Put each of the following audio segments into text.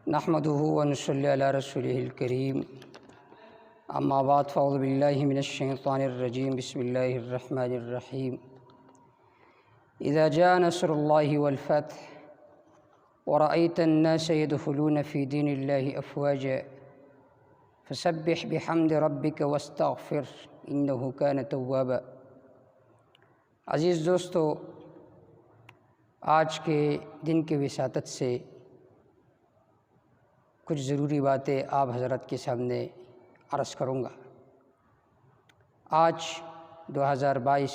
نحمده ونصلي على رسوله الكريم اما بعد فاعوذ بالله من الشيطان الرجيم بسم الله الرحمن الرحيم اذا جاء نصر الله والفتح ورأيت الناس يدخلون في دين الله افواجا فسبح بحمد ربك واستغفر انه كان توابا۔ عزیز دوستو، آج کے دن کے وساطت سے کچھ ضروری باتیں آپ حضرت کے سامنے عرض کروں گا۔ آج 2022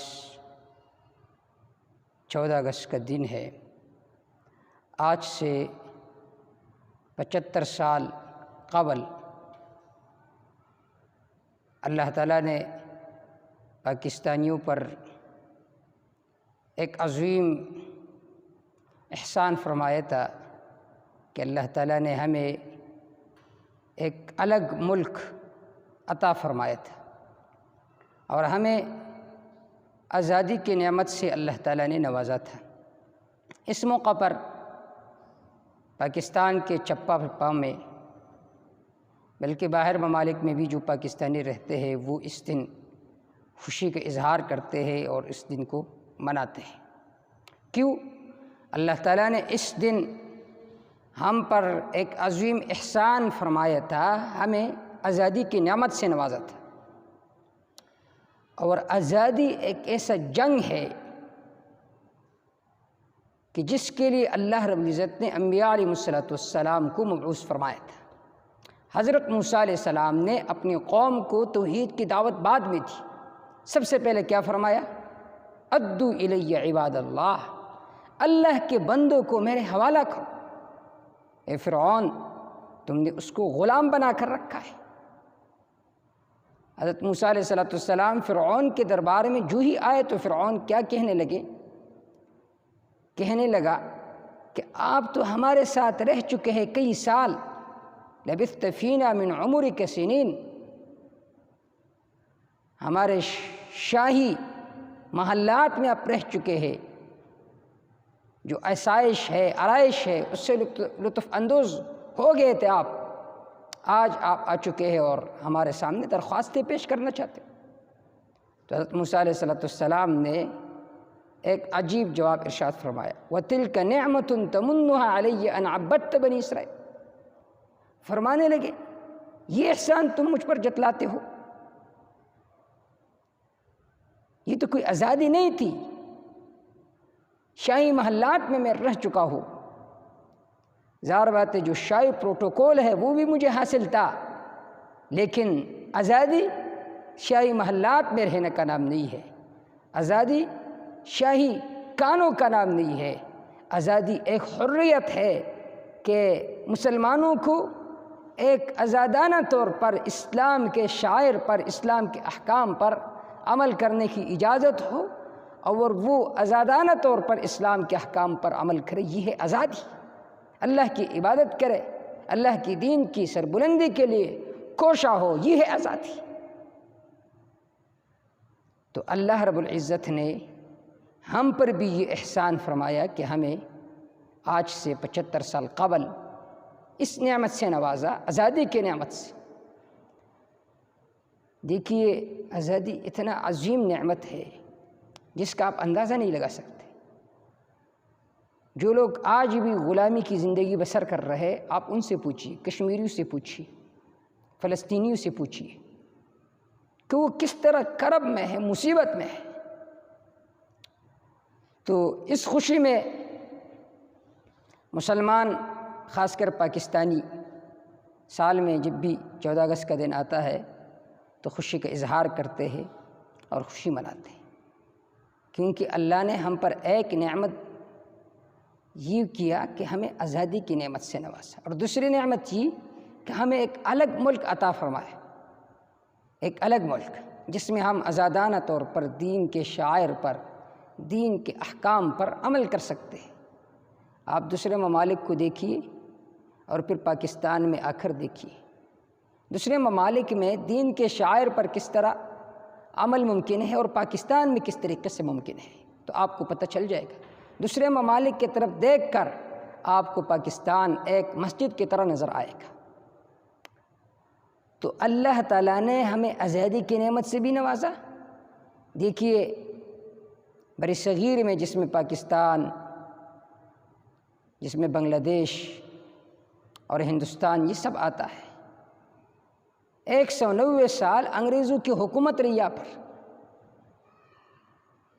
14 اگست کا دن ہے۔ آج سے 75 سال قبل اللہ تعالیٰ نے پاکستانیوں پر ایک عظیم احسان فرمایا تھا کہ اللہ تعالیٰ نے ہمیں ایک الگ ملک عطا فرمایا تھا اور ہمیں آزادی کی نعمت سے اللہ تعالیٰ نے نوازا تھا۔ اس موقع پر پاکستان کے چپا پپا میں بلکہ باہر ممالک میں بھی جو پاکستانی رہتے ہیں وہ اس دن خوشی کا اظہار کرتے ہیں اور اس دن کو مناتے ہیں۔ کیوں؟ اللہ تعالیٰ نے اس دن ہم پر ایک عظیم احسان فرمایا تھا، ہمیں آزادی کی نعمت سے نوازا تھا۔ اور آزادی ایک ایسا جنگ ہے کہ جس کے لیے اللہ رب العزت نے انبیاء علیہ السلام کو مبعوث فرمایا تھا۔ حضرت موسیٰ علیہ السلام نے اپنی قوم کو توحید کی دعوت بعد میں تھی، سب سے پہلے کیا فرمایا؟ ادّو الی عباد اللہ، اللہ کے بندوں کو میرے حوالہ کرو۔ اے فرعون، تم نے اس کو غلام بنا کر رکھا ہے۔ حضرت موسیٰ علیہ السلام فرعون کے دربار میں جو ہی آئے تو فرعون کیا کہنے لگا کہ آپ تو ہمارے ساتھ رہ چکے ہیں کئی سال، لبثت فینا من عمرک سنین، ہمارے شاہی محلات میں آپ رہ چکے ہیں، جو آسائش ہے، آرائش ہے، اس سے لطف اندوز ہو گئے تھے آپ، آج آپ آ چکے ہیں اور ہمارے سامنے درخواستیں پیش کرنا چاہتے ہیں۔ تو حضرت موسیٰ علیہ السلام نے ایک عجیب جواب ارشاد فرمایا، وَتِلْكَ نِعْمَةٌ تَمُنُّهَا عَلَيَّ أَنْ عَبَّدْتَ بَنِي اسرائیل، فرمانے لگے یہ احسان تم مجھ پر جتلاتے ہو، یہ تو کوئی آزادی نہیں تھی، شاہی محلات میں رہ چکا ہوں، ظاہر بات ہے جو شاہی پروٹوکول ہے وہ بھی مجھے حاصل تھا، لیکن آزادی شاہی محلات میں رہنے کا نام نہیں ہے، آزادی شاہی کانوں کا نام نہیں ہے، آزادی ایک حریت ہے کہ مسلمانوں کو ایک آزادانہ طور پر اسلام کے شعائر پر، اسلام کے احکام پر عمل کرنے کی اجازت ہو اور وہ آزادانہ طور پر اسلام کے احکام پر عمل کرے، یہ ہے آزادی۔ اللہ کی عبادت کرے، اللہ کی دین کی سربلندی کے لیے کوشاں ہو، یہ ہے آزادی۔ تو اللہ رب العزت نے ہم پر بھی یہ احسان فرمایا کہ ہمیں آج سے 75 سال قبل اس نعمت سے نوازا، آزادی کی نعمت سے۔ دیکھیے، آزادی اتنا عظیم نعمت ہے جس کا آپ اندازہ نہیں لگا سکتے۔ جو لوگ آج بھی غلامی کی زندگی بسر کر رہے، آپ ان سے پوچھیے، کشمیریوں سے پوچھیے، فلسطینیوں سے پوچھیے کہ وہ کس طرح کرب میں ہے، مصیبت میں ہے۔ تو اس خوشی میں مسلمان، خاص کر پاکستانی، سال میں جب بھی 14 اگست کا دن آتا ہے تو خوشی کا اظہار کرتے ہیں اور خوشی مناتے ہیں، کیونکہ اللہ نے ہم پر ایک نعمت یہ کیا کہ ہمیں آزادی کی نعمت سے نوازا، اور دوسری نعمت یہ کہ ہمیں ایک الگ ملک عطا فرمایا، ایک الگ ملک جس میں ہم آزادانہ طور پر دین کے شعائر پر، دین کے احکام پر عمل کر سکتے ہیں۔ آپ دوسرے ممالک کو دیکھیے اور پھر پاکستان میں آ کر دیکھیے، دوسرے ممالک میں دین کے شعائر پر کس طرح عمل ممکن ہے اور پاکستان میں کس طریقے سے ممکن ہے، تو آپ کو پتہ چل جائے گا۔ دوسرے ممالک کی طرف دیکھ کر آپ کو پاکستان ایک مسجد کی طرح نظر آئے گا۔ تو اللہ تعالیٰ نے ہمیں آزادی کی نعمت سے بھی نوازا۔ دیکھیے بر صغیر میں جس میں پاکستان، جس میں بنگلہ دیش اور ہندوستان یہ سب آتا ہے، 190 سال انگریزوں کی حکومت رہی یہاں پر،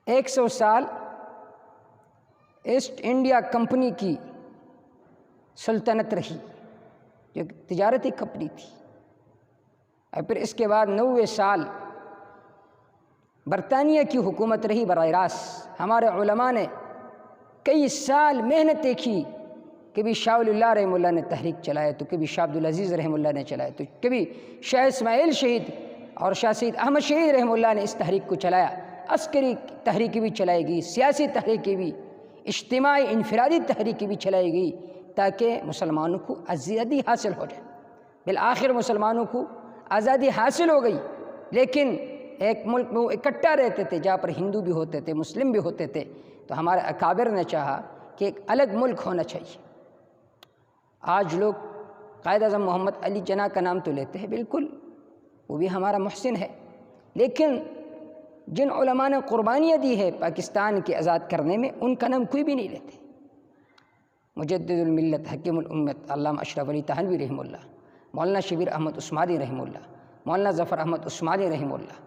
100 سال ایسٹ انڈیا کمپنی کی سلطنت رہی جو تجارتی کمپنی تھی، اور پھر اس کے بعد 90 سال برطانیہ کی حکومت رہی براہ راست۔ ہمارے علماء نے کئی سال محنتیں کی، کبھی شاہ ولی اللہ رحمہ اللہ نے تحریک چلایا، تو کبھی شاہ عبدالعزیز رحمہ اللہ نے چلایا، تو کبھی شاہ اسماعیل شہید اور شاہ سید احمد شہید رحمہ اللہ نے اس تحریک کو چلایا۔ عسکری تحریکیں بھی چلائی گئی، سیاسی تحریکیں بھی، اجتماعی انفرادی تحریکیں بھی چلائی گئی، تاکہ مسلمانوں کو آزادی حاصل ہو جائے۔ بالآخر مسلمانوں کو آزادی حاصل ہو گئی، لیکن ایک ملک میں وہ اکٹھا رہتے تھے جہاں پر ہندو بھی ہوتے تھے، مسلم بھی ہوتے تھے۔ تو ہمارے اکابر نے چاہا کہ ایک الگ ملک ہونا چاہیے۔ آج لوگ قائد اعظم محمد علی جناح کا نام تو لیتے ہیں، بالکل وہ بھی ہمارا محسن ہے، لیکن جن علماء نے قربانیاں دی ہے پاکستان کے آزاد کرنے میں، ان کا نام کوئی بھی نہیں لیتے۔ مجدد الملت حکیم الامت علامہ اشرف علی تھانوی رحمہ اللہ، مولانا شبیر احمد عثمانی رحمہ اللہ، مولانا ظفر احمد عثمانی رحمہ اللہ،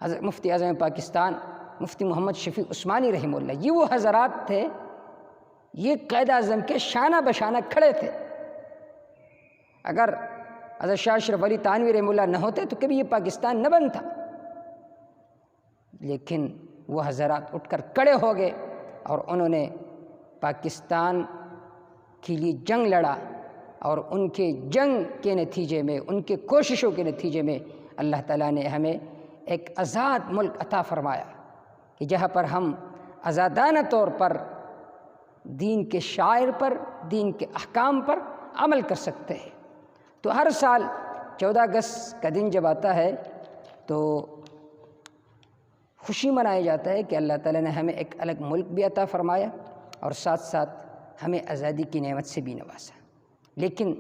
حضرت مفتی اعظم پاکستان مفتی محمد شفیع عثمانی رحمہ اللہ، یہ وہ حضرات تھے، یہ قائد اعظم کے شانہ بشانہ کھڑے تھے۔ اگر حضرت شاہ اشرف علی تھانوی رحمہ اللہ نہ ہوتے تو کبھی یہ پاکستان نہ بنتا، لیکن وہ حضرات اٹھ کر کھڑے ہو گئے اور انہوں نے پاکستان کے لیے جنگ لڑا، اور ان کے جنگ کے نتیجے میں، ان کے کوششوں کے نتیجے میں اللہ تعالیٰ نے ہمیں ایک آزاد ملک عطا فرمایا، کہ جہاں پر ہم آزادانہ طور پر دین کے شعائر پر، دین کے احکام پر عمل کر سکتے ہیں۔ تو ہر سال 14 اگست کا دن جب آتا ہے تو خوشی منایا جاتا ہے کہ اللہ تعالیٰ نے ہمیں ایک الگ ملک بھی عطا فرمایا، اور ساتھ ساتھ ہمیں آزادی کی نعمت سے بھی نوازا۔ لیکن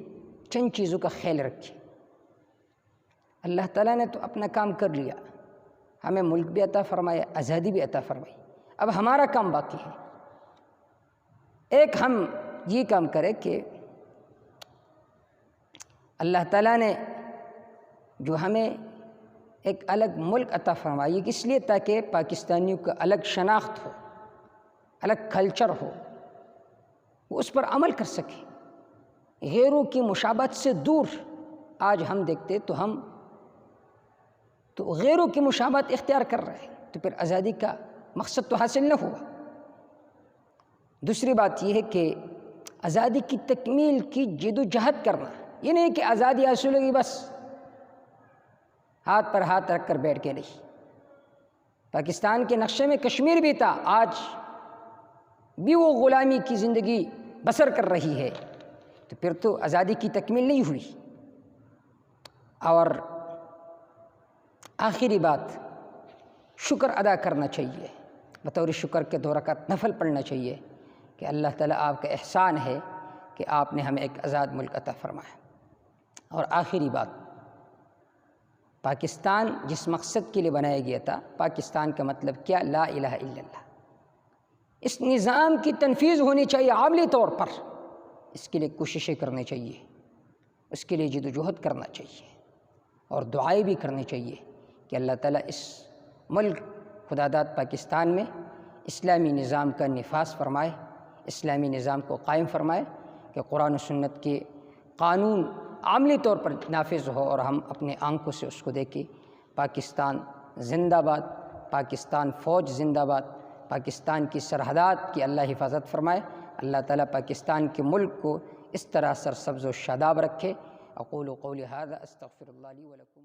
چند چیزوں کا خیال رکھیے، اللہ تعالیٰ نے تو اپنا کام کر لیا، ہمیں ملک بھی عطا فرمایا، آزادی بھی عطا فرمائی، اب ہمارا کام باقی ہے۔ ایک ہم یہ کام کریں کہ اللہ تعالیٰ نے جو ہمیں ایک الگ ملک عطا فرمائی، اس لیے تاکہ پاکستانیوں کا الگ شناخت ہو، الگ کلچر ہو، وہ اس پر عمل کر سکے، غیروں کی مشابہت سے دور۔ آج ہم دیکھتے تو ہم تو غیروں کی مشابہت اختیار کر رہے ہیں، تو پھر آزادی کا مقصد تو حاصل نہ ہوا۔ دوسری بات یہ ہے کہ آزادی کی تکمیل کی جد و جہد کرنا، یہ نہیں کہ آزادی حاصل ہوگی بس ہاتھ پر ہاتھ رکھ کر بیٹھ کے نہیں۔ پاکستان کے نقشے میں کشمیر بھی تھا، آج بھی وہ غلامی کی زندگی بسر کر رہی ہے، تو پھر تو آزادی کی تکمیل نہیں ہوئی۔ اور آخری بات، شکر ادا کرنا چاہیے، بطور شکر کے 2 رکعت نفل پڑھنا چاہیے کہ اللہ تعالیٰ آپ کا احسان ہے کہ آپ نے ہمیں ایک آزاد ملک عطا فرمایا۔ اور آخری بات، پاکستان جس مقصد کے لیے بنایا گیا تھا، پاکستان کا مطلب کیا؟ لا الہ الا اللہ۔ اس نظام کی تنفیذ ہونی چاہیے عملی طور پر، اس کے لیے کوششیں کرنی چاہیے، اس کے لیے جد و جہد کرنا چاہیے، اور دعائیں بھی کرنی چاہیے کہ اللہ تعالیٰ اس ملک خداداد پاکستان میں اسلامی نظام کا نفاذ فرمائے، اسلامی نظام کو قائم فرمائے، کہ قرآن و سنت کے قانون عملی طور پر نافذ ہو اور ہم اپنے آنکھوں سے اس کو دیکھیں۔ پاکستان زندہ باد، پاکستان فوج زندہ باد، پاکستان کی سرحدات کی اللہ حفاظت فرمائے۔ اللہ تعالیٰ پاکستان کے ملک کو اس طرح سرسبز و شاداب رکھے۔ اقول قولی ھذا استغفر اللہ لی ولکم۔